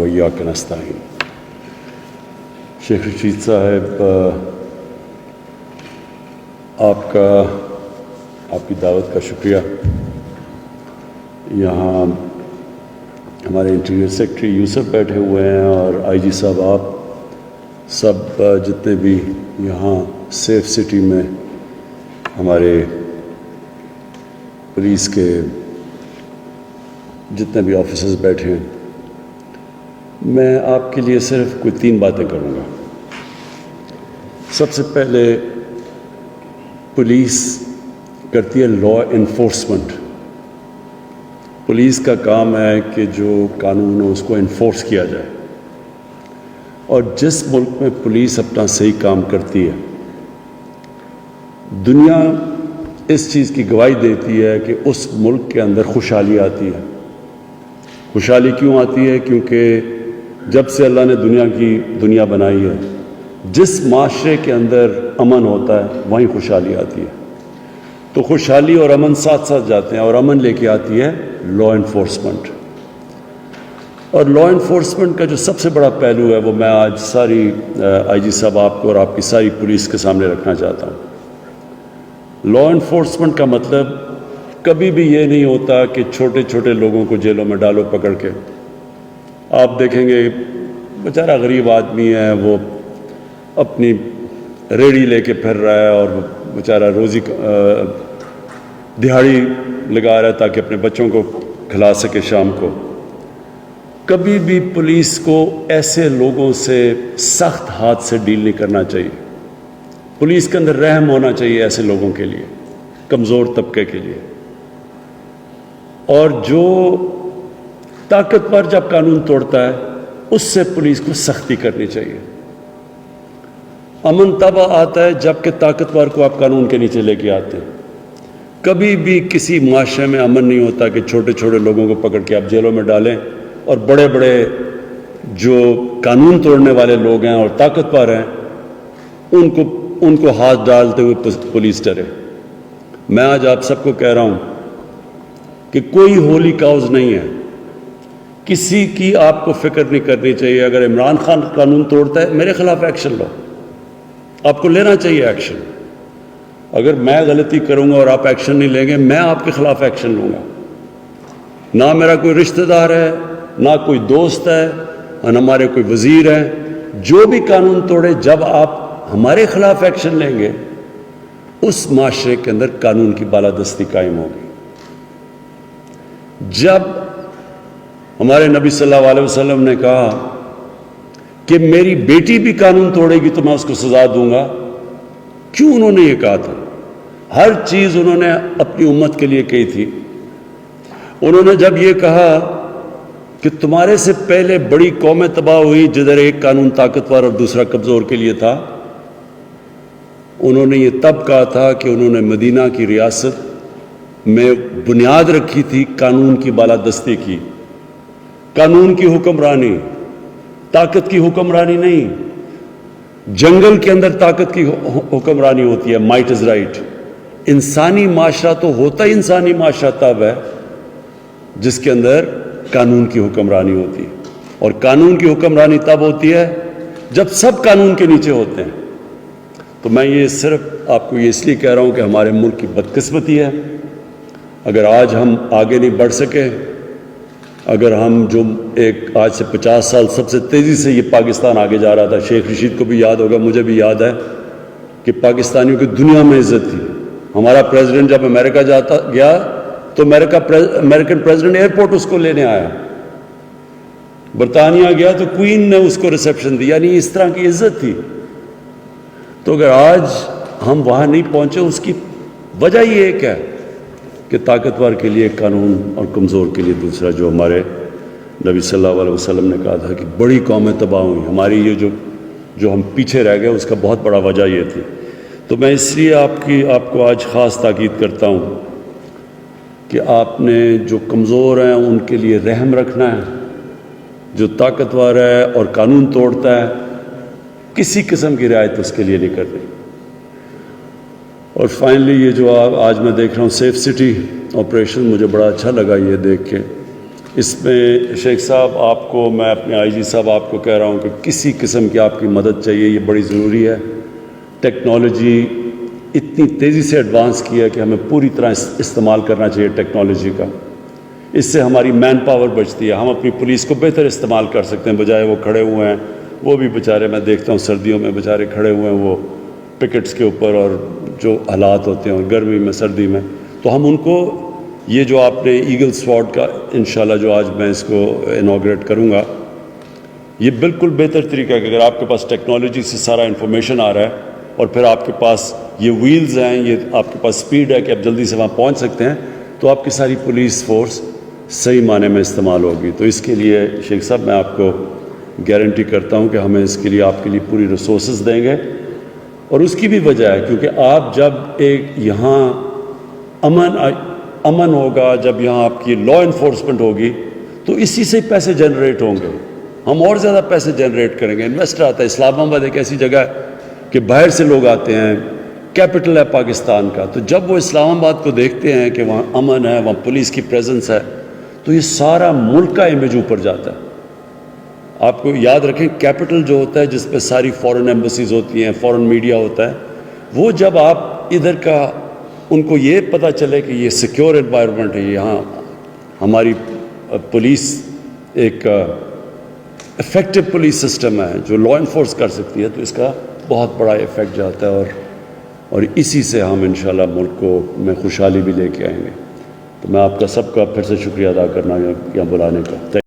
इय्याक नस्तईन। शेख रशीद साहब, आपकी दावत का शुक्रिया। यहाँ हमारे इंटीरियर सेक्रेटरी यूसुफ बैठे हुए हैं और आईजी साहब, आप सब जितने भी यहाँ सेफ सिटी में हमारे पुलिस के जितने भी ऑफिसर्स बैठे हैं, मैं आपके लिए सिर्फ कोई 3 बातें करूँगा। सबसे पहले, पुलिस करती है लॉ इन्फोर्समेंट। पुलिस का काम है कि जो कानून है उसको इन्फोर्स किया जाए, और जिस मुल्क में पुलिस अपना सही काम करती है, दुनिया इस चीज़ की गवाही देती है कि उस मुल्क के अंदर खुशहाली आती है। खुशहाली क्यों आती है? क्योंकि जब से अल्लाह ने दुनिया बनाई है, जिस माशरे के अंदर अमन होता है वहीं खुशहाली आती है। तो खुशहाली और अमन साथ साथ जाते हैं, और अमन लेके आती है लॉ इन्फोर्समेंट। और लॉ इन्फोर्समेंट का जो सबसे बड़ा पहलू है वो मैं आज सारी आईजी साहब आपको और आपकी सारी पुलिस के सामने रखना चाहता हूँ। लॉ इन्फोर्समेंट का मतलब कभी भी ये नहीं होता कि छोटे छोटे लोगों को जेलों में डालो पकड़ के। आप देखेंगे बेचारा गरीब आदमी है, वो अपनी रेड़ी लेके फिर रहा है और बेचारा रोज़ी दिहाड़ी लगा रहा है ताकि अपने बच्चों को खिला सके शाम को। कभी भी पुलिस को ऐसे लोगों से सख्त हाथ से डील नहीं करना चाहिए। पुलिस के अंदर रहम होना चाहिए ऐसे लोगों के लिए, कमज़ोर तबके के लिए। और जो ताकतवर जब कानून तोड़ता है उससे पुलिस को सख्ती करनी चाहिए। अमन तब आता है जबकि ताकतवर को आप कानून के नीचे लेके आते हैं। कभी भी किसी माशरे में अमन नहीं होता कि छोटे छोटे लोगों को पकड़ के आप जेलों में डालें और बड़े बड़े जो कानून तोड़ने वाले लोग हैं और ताकतवर हैं उनको हाथ डालते हुए पुलिस डरे। मैं आज आप सबको कह रहा हूं कि कोई होली काउज नहीं है, किसी की आपको फिक्र नहीं करनी चाहिए। अगर इमरान खान कानून तोड़ता है, मेरे खिलाफ एक्शन लो, आपको लेना चाहिए एक्शन। अगर मैं गलती करूंगा और आप एक्शन नहीं लेंगे, मैं आपके खिलाफ एक्शन लूंगा। ना मेरा कोई रिश्तेदार है, ना कोई दोस्त है, और ना हमारे कोई वजीर है। जो भी कानून तोड़े, जब आप हमारे खिलाफ एक्शन लेंगे, उस माशरे के अंदर कानून की बालादस्ती कायम होगी। जब हमारे नबी सल्लल्लाहु अलैहि वसल्लम ने कहा कि मेरी बेटी भी कानून तोड़ेगी तो मैं उसको सजा दूंगा, क्यों उन्होंने ये कहा था? हर चीज उन्होंने अपनी उम्मत के लिए कही थी। उन्होंने जब ये कहा कि तुम्हारे से पहले बड़ी कौमें तबाह हुई जिधर एक कानून ताकतवर और दूसरा कमजोर के लिए था, उन्होंने ये तब कहा था कि उन्होंने मदीना की रियासत में बुनियाद रखी थी कानून की बालादस्ती की, कानून की हुक्मरानी, ताकत की हुक्मरानी नहीं। जंगल के अंदर ताकत की हुक्मरानी होती है, माइट इज राइट। इंसानी माशरा तो होता ही इंसानी माशरा तब है जिसके अंदर कानून की हुक्मरानी होती है, और कानून की हुक्मरानी तब होती है जब सब कानून के नीचे होते हैं। तो मैं ये सिर्फ आपको ये इसलिए कह रहा हूं कि हमारे मुल्क की बदकिस्मती है अगर आज हम आगे नहीं बढ़ सके। अगर हम जो एक आज से 50 साल सबसे तेज़ी से ये पाकिस्तान आगे जा रहा था, शेख रशीद को भी याद होगा, मुझे भी याद है कि पाकिस्तानियों की दुनिया में इज्जत थी। हमारा प्रेसिडेंट जब अमेरिका गया तो अमेरिकन प्रेसिडेंट एयरपोर्ट उसको लेने आया। बरतानिया गया तो क्वीन ने उसको रिसेप्शन दी, यानी इस तरह की इज्जत थी। तो अगर आज हम वहाँ नहीं पहुँचे, उसकी वजह ये एक है कि ताकतवर के लिए कानून और कमज़ोर के लिए दूसरा। जो हमारे नबी सल्लल्लाहु अलैहि वसल्लम ने कहा था कि बड़ी कौमें तबाह हुई, हमारी ये जो हम पीछे रह गए, उसका बहुत बड़ा वजह ये थी। तो मैं इसलिए आपको आज ख़ास ताकीद करता हूँ कि आपने जो कमज़ोर हैं उनके लिए रहम रखना है, जो ताकतवर है और कानून तोड़ता है किसी किस्म की रियायत उसके लिए नहीं करनी। और फाइनली ये जो आज मैं देख रहा हूँ सेफ सिटी ऑपरेशन, मुझे बड़ा अच्छा लगा ये देख के اس میں شیخ صاحب آپ کو میں اپنے آئی جی صاحب آپ کو کہہ رہا ہوں کہ کسی قسم کی آپ کی مدد چاہیے، یہ بڑی ضروری ہے۔ ٹیکنالوجی اتنی تیزی سے ایڈوانس کی ہے کہ ہمیں پوری طرح استعمال کرنا چاہیے ٹیکنالوجی کا۔ اس سے ہماری مین پاور بچتی ہے، ہم اپنی پولیس کو بہتر استعمال کر سکتے ہیں، بجائے وہ کھڑے ہوئے ہیں، وہ بھی بیچارے میں دیکھتا ہوں سردیوں میں بیچارے کھڑے ہوئے ہیں وہ پکٹس کے اوپر، اور جو حالات ہوتے ہیں گرمی میں سردی میں، تو ہم ان کو یہ جو آپ نے ایگل سواڈ کا انشاءاللہ جو آج میں اس کو انوگریٹ کروں گا، یہ بالکل بہتر طریقہ ہے کہ اگر آپ کے پاس ٹیکنالوجی سے سارا انفارمیشن آ رہا ہے اور پھر آپ کے پاس یہ ویلز ہیں، یہ آپ کے پاس سپیڈ ہے کہ آپ جلدی سے وہاں پہنچ سکتے ہیں، تو آپ کی ساری پولیس فورس صحیح معنی میں استعمال ہوگی۔ تو اس کے لیے شیخ صاحب میں آپ کو گارنٹی کرتا ہوں کہ ہمیں اس کے لیے آپ کے لیے پوری ریسورسز دیں گے، اور اس کی بھی وجہ ہے کیونکہ آپ جب ایک یہاں امن ہوگا، جب یہاں آپ کی لا انفورسمنٹ ہوگی، تو اسی سے پیسے جنریٹ ہوں گے، ہم اور زیادہ پیسے جنریٹ کریں گے۔ انویسٹر آتا ہے، اسلام آباد ایک ایسی جگہ ہے کہ باہر سے لوگ آتے ہیں، کیپٹل ہے پاکستان کا، تو جب وہ اسلام آباد کو دیکھتے ہیں کہ وہاں امن ہے، وہاں پولیس کی پریزنس ہے، تو یہ سارا ملک کا امیج اوپر جاتا ہے۔ آپ کو یاد رکھیں کیپٹل جو ہوتا ہے جس پہ ساری فورن ایمبیسیز ہوتی ہیں، فورن میڈیا ہوتا ہے، وہ جب آپ ادھر کا ان کو یہ پتہ چلے کہ یہ سیکیور انوائرمنٹ ہے، یہاں ہماری پولیس ایک افیکٹو پولیس سسٹم ہے جو لا انفورس کر سکتی ہے، تو اس کا بہت بڑا ایفیکٹ جاتا ہے، اور اسی سے ہم انشاءاللہ ملک کو میں خوشحالی بھی لے کے آئیں گے۔ تو میں آپ کا سب کا پھر سے شکریہ ادا کرنا یہاں بلانے کا۔